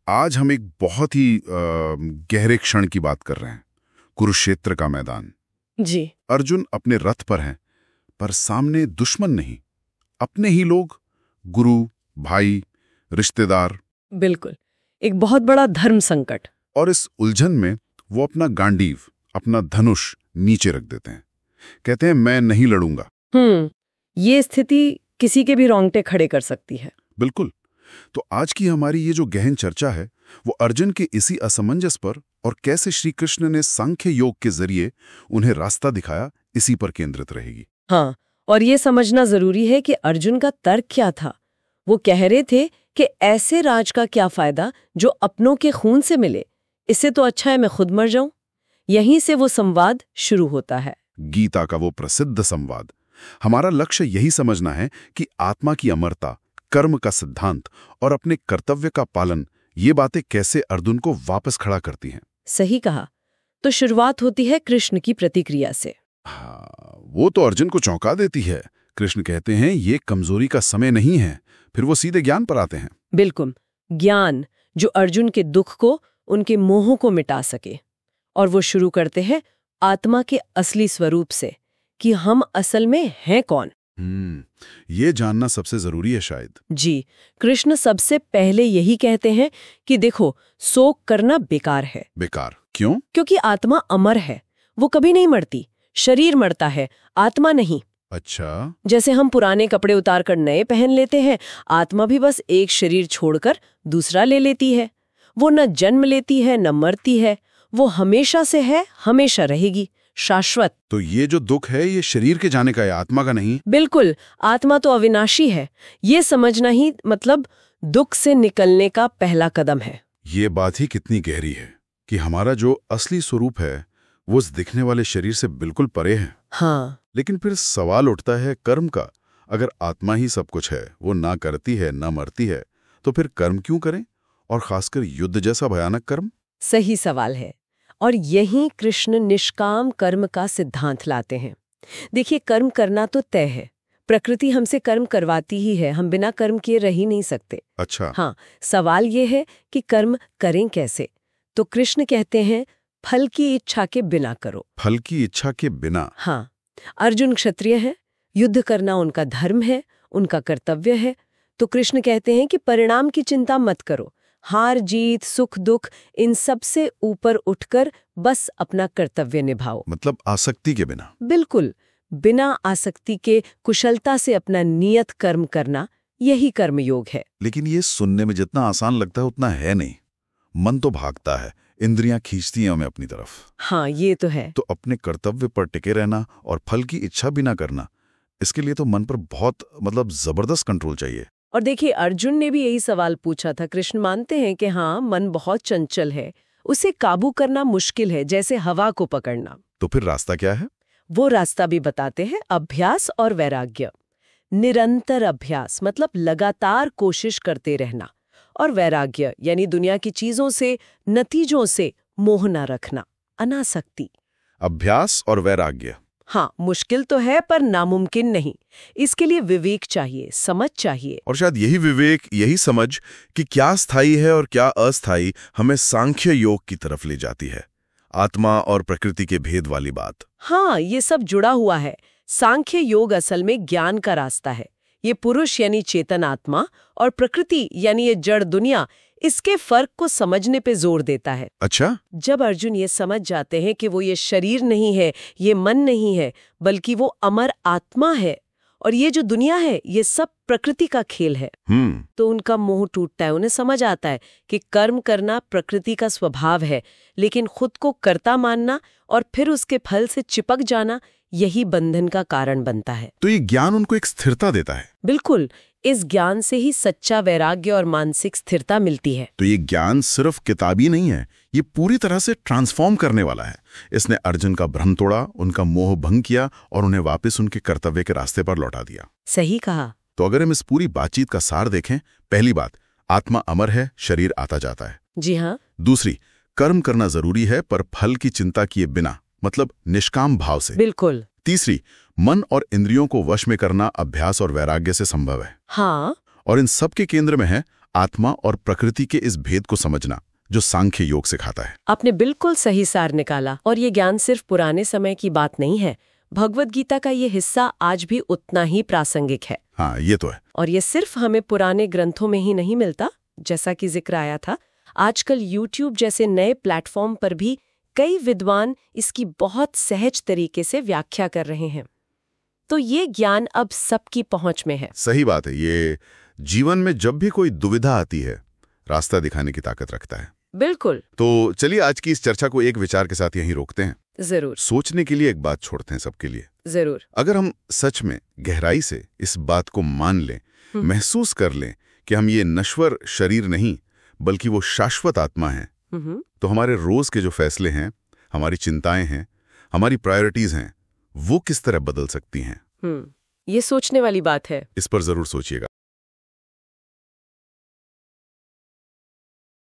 आज हम एक बहुत ही गहरे क्षण की बात कर रहे हैं। कुरुक्षेत्र का मैदान। जी। अर्जुन अपने रथ पर हैं, पर सामने दुश्मन नहीं, अपने ही लोग, गुरु, भाई, रिश्तेदार। बिल्कुल, एक बहुत बड़ा धर्म संकट। और इस उलझन में वो अपना गांडीव, अपना धनुष नीचे रख देते हैं। कहते हैं मैं नहीं लड़ूंगा। ये स्थिति किसी के भी रोंगटे खड़े कर सकती है। बिल्कुल। तो आज की हमारी ये जो गहन चर्चा है वो अर्जुन के इसी असमंजस पर और कैसे श्री कृष्ण ने सांख्य योग के जरिए उन्हें रास्ता दिखाया, इसी पर केंद्रित रहेगी। हाँ, और ये समझना जरूरी है कि अर्जुन का तर्क क्या था। वो कह रहे थे कि ऐसे राज का क्या फायदा जो अपनों के खून से मिले, इससे तो अच्छा है मैं खुद मर जाऊं। यहीं से वो संवाद शुरू होता है, गीता का वो प्रसिद्ध संवाद। हमारा लक्ष्य यही समझना है कि आत्मा की अमरता, कर्म का सिद्धांत और अपने कर्तव्य का पालन, ये बातें कैसे अर्जुन को वापस खड़ा करती हैं। सही कहा। तो शुरुआत होती है कृष्ण की प्रतिक्रिया से। हाँ, वो तो अर्जुन को चौंका देती है। कृष्ण कहते हैं ये कमजोरी का समय नहीं है। फिर वो सीधे ज्ञान पर आते हैं। बिल्कुल, ज्ञान जो अर्जुन के दुख को, उनके मोह को मिटा सके। और वो शुरू करते हैं आत्मा के असली स्वरूप से, कि हम असल में हैं कौन। ये जानना सबसे जरूरी है शायद। जी, कृष्ण सबसे पहले यही कहते हैं कि देखो, शोक करना बेकार है। बेकार क्यों? क्योंकि आत्मा अमर है, वो कभी नहीं मरती। शरीर मरता है, आत्मा नहीं। अच्छा। जैसे हम पुराने कपड़े उतार कर नए पहन लेते हैं, आत्मा भी बस एक शरीर छोड़कर दूसरा ले लेती है। वो न जन्म लेती है न मरती है, वो हमेशा से है, हमेशा रहेगी, शाश्वत। तो ये जो दुख है ये शरीर के जाने का है, आत्मा का नहीं। बिल्कुल, आत्मा तो अविनाशी है। ये समझना ही मतलब दुख से निकलने का पहला कदम है। ये बात ही कितनी गहरी है कि हमारा जो असली स्वरूप है वो इस दिखने वाले शरीर से बिल्कुल परे है। हाँ, लेकिन फिर सवाल उठता है कर्म का। अगर आत्मा ही सब कुछ है, वो ना करती है ना मरती है, तो फिर कर्म क्यों करें, और खासकर युद्ध जैसा भयानक कर्म? सही सवाल है। और यहीं कृष्ण निष्काम कर्म का सिद्धांत लाते हैं। देखिए, कर्म करना तो तय है, प्रकृति हमसे कर्म करवाती ही है, हम बिना कर्म किए रह ही नहीं सकते। अच्छा। हाँ, सवाल ये है कि कर्म करें कैसे। तो कृष्ण कहते हैं फल की इच्छा के बिना करो। फल की इच्छा के बिना? हाँ, अर्जुन क्षत्रिय है, युद्ध करना उनका धर्म है, उनका कर्तव्य है। तो कृष्ण कहते हैं कि परिणाम की चिंता मत करो, हार जीत सुख दुख इन सब से ऊपर उठकर बस अपना कर्तव्य निभाओ। मतलब आसक्ति के बिना? बिल्कुल, बिना आसक्ति के कुशलता से अपना नियत कर्म करना, यही कर्मयोग है। लेकिन ये सुनने में जितना आसान लगता है उतना है नहीं। मन तो भागता है, इंद्रियां खींचती हैं हमें अपनी तरफ। हाँ, ये तो है। तो अपने कर्तव्य पर टिके रहना और फल की इच्छा भी ना करना, इसके लिए तो मन पर बहुत जबरदस्त कंट्रोल चाहिए। और देखिए, अर्जुन ने भी यही सवाल पूछा था। कृष्ण मानते हैं कि हाँ, मन बहुत चंचल है, उसे काबू करना मुश्किल है, जैसे हवा को पकड़ना। तो फिर रास्ता क्या है? वो रास्ता भी बताते हैं, अभ्यास और वैराग्य। निरंतर अभ्यास मतलब लगातार कोशिश करते रहना, और वैराग्य यानी दुनिया की चीजों से, नतीजों से मोह न रखना, अनासक्ति। अभ्यास और वैराग्य। हाँ, मुश्किल तो है पर नामुमकिन नहीं। इसके लिए विवेक चाहिए, समझ चाहिए। और शायद यही विवेक, यही समझ कि क्या स्थायी है और क्या अस्थायी, हमें सांख्य योग की तरफ ले जाती है। आत्मा और प्रकृति के भेद वाली बात। हाँ, ये सब जुड़ा हुआ है। सांख्य योग असल में ज्ञान का रास्ता है। ये पुरुष यानी चेतन आत्मा और प्रकृति यानी ये जड़ दुनिया, इसके फर्क को समझने पे जोर देता है। अच्छा। जब अर्जुन ये समझ जाते हैं कि वो ये शरीर नहीं है, ये मन नहीं है, बल्कि वो अमर आत्मा है, और ये जो दुनिया है ये सब प्रकृति का खेल है, तो उनका मोह टूटता है। उन्हें समझ आता है कि कर्म करना प्रकृति का स्वभाव है, लेकिन खुद को कर्ता मानना और फिर उसके फल से चिपक जाना, यही बंधन का कारण बनता है। तो ये ज्ञान उनको एक स्थिरता देता है। बिल्कुल, इस ज्ञान से ही सच्चा वैराग्य और मानसिक स्थिरता मिलती है। तो ये ज्ञान सिर्फ किताबी नहीं है, ये पूरी तरह से ट्रांसफॉर्म करने वाला है। इसने अर्जुन का भ्रम तोड़ा, उनका मोह भंग किया और उन्हें वापस उनके कर्तव्य के रास्ते पर लौटा दिया। सही कहा। तो अगर हम इस पूरी बातचीत का सार देखें, पहली बात, आत्मा अमर है, शरीर आता जाता है। जी हाँ। दूसरी, कर्म करना जरूरी है पर फल की चिंता किए बिना, मतलब निष्काम भाव से। बिल्कुल। तीसरी, मन और इंद्रियों को वश में करना अभ्यास और वैराग्य से संभव है। हाँ। और इन सब के केंद्र में है आत्मा और प्रकृति के इस भेद को समझना जो सांख्य योग सिखाता है। आपने बिल्कुल सही सार निकाला। और ये ज्ञान सिर्फ पुराने समय की बात नहीं है। भगवद गीता का ये हिस्सा आज भी उतना ही प्रासंगिक है। हाँ, ये तो है। और ये सिर्फ हमें पुराने ग्रंथों में ही नहीं मिलता। जैसा कि जिक्र आया था, आजकल YouTube जैसे नए प्लेटफॉर्म पर भी कई विद्वान इसकी बहुत सहज तरीके से व्याख्या कर रहे हैं। तो ये ज्ञान अब सबकी पहुंच में है। सही बात है। ये जीवन में जब भी कोई दुविधा आती है, रास्ता दिखाने की ताकत रखता है। बिल्कुल। तो चलिए आज की इस चर्चा को एक विचार के साथ यहीं रोकते हैं। जरूर। सोचने के लिए एक बात छोड़ते हैं सबके लिए। जरूर। अगर हम सच में गहराई से इस बात को मान लें, महसूस कर लें कि हम ये नश्वर शरीर नहीं बल्कि वो शाश्वत आत्मा है, तो हमारे रोज के जो फैसले हैं, हमारी चिंताएं हैं, हमारी प्रायोरिटीज हैं, वो किस तरह बदल सकती हैं। ये सोचने वाली बात है। इस पर जरूर सोचिएगा।